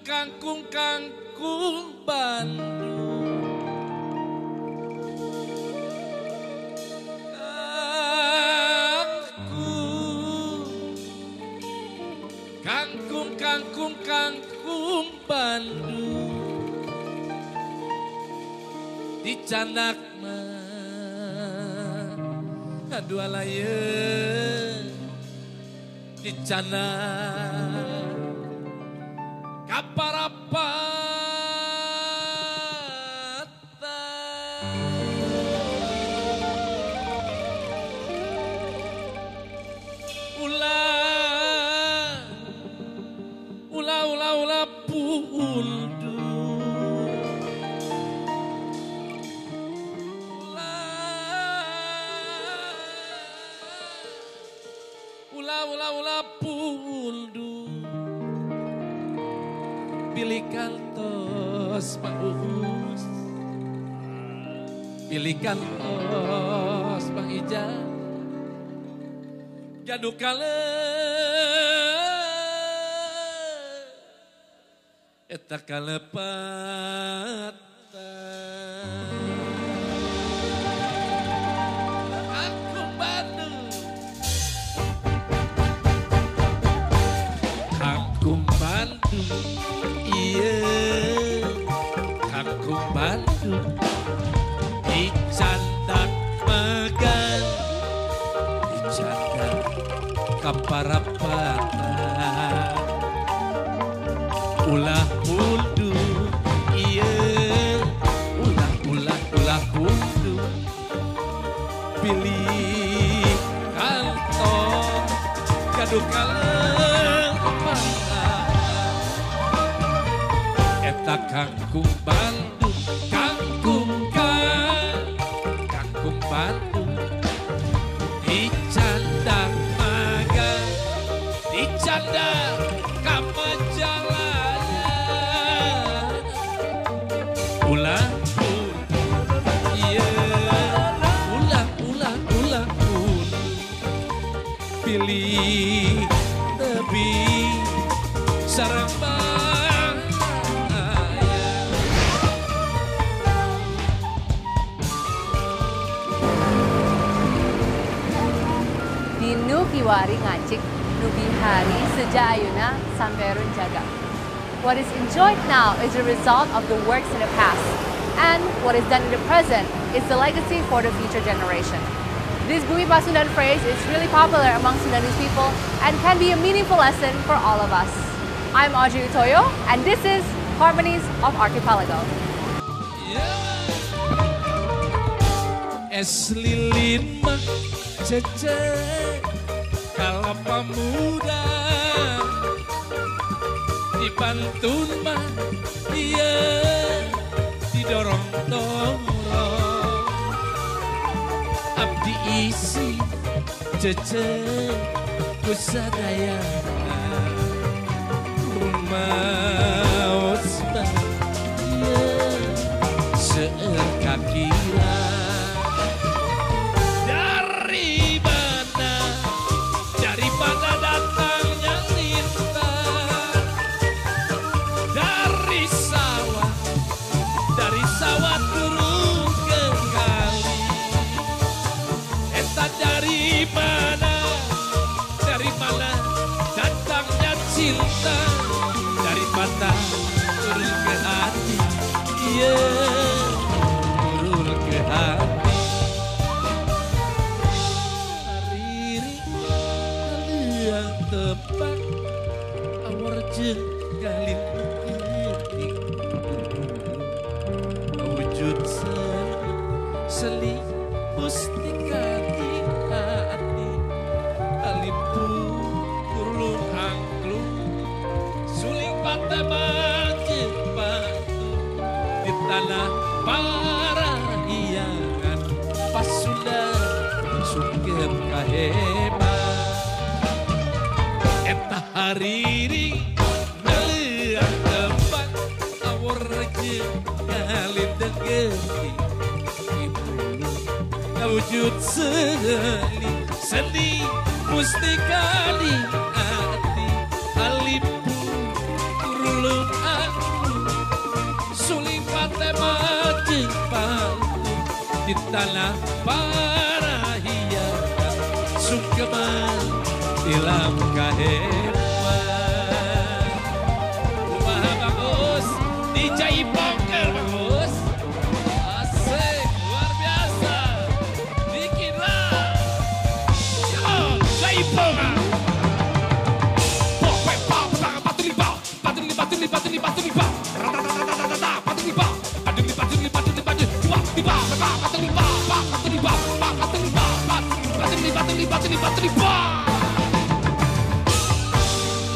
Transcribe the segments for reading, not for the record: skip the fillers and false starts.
kangkung Bandung. Kangkung Bandung. Di Canak mah dua layeun. Di Canak kaparapatan. Ulah pundu. Ulah pundu. Pilih kantos Pak Uus. Pilih kantos Bang Ijam. Gaduh eta kalepatan. Kangkung Bandung. Kangkung Bandung. Iya. Kangkung Bandung. Di Canak Megan. Di Canak kaparapatan. Ulah pundu, iya, ulah pundu. Pilih kantong, gaduh kalepatan. Eta kangkung Bandung, kangkung Bandung. Di Canak Magang, di Canak Kamajalan. Ulah pilih lebih sarang di nu kiwari ngacik nu bihari seja ayuna samperun jaga. What is enjoyed now is a result of the works in the past, and what is done in the present is the legacy for the future generation. This Bumi Pasundan phrase is really popular among Sundanese people and can be a meaningful lesson for all of us. I'm Audrey Utoyo, and this is Harmonies of Archipelago. Es lilin mah cece kalapa muda. Di pantun mah iya didorong-dorong. Abdi isi cece kusadaya rumah osbah iya seueur kakila. Dari mana datangnya lintang. Dari sawah turun ke kali. Eta dari mana datangnya cinta. Dari mata turun ke hati. Iya, turun ke hati. Hariri yang tepat awar jeung galin geuting. Wujud seli mustika di hati. Alimpu kurlung angklung suling patah jeung batu. Di tanah parahiangan Pasundan sugeng kahebat. Eta hariri ngeuleang tempat awor jeung galin geuting. Wujud seni mustika di hati. Alimpu kurulung cintana para hiangan sungkeman ilam kaheman. Kumaha bagus DJ Bongker bagus. Asik luar biasa. Bikin lah. Come on, Jaiponga.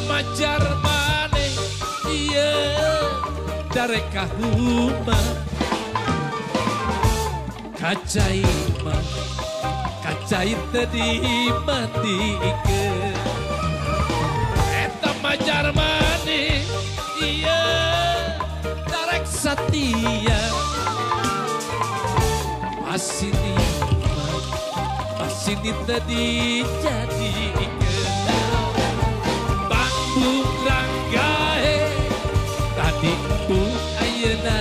Majar maneh iya dari kahuma kacai mah kacai tadi mati ke eta majar maneh iya darek satia masini tadi jadi kenal bambung ranggae tadi pun ayeuna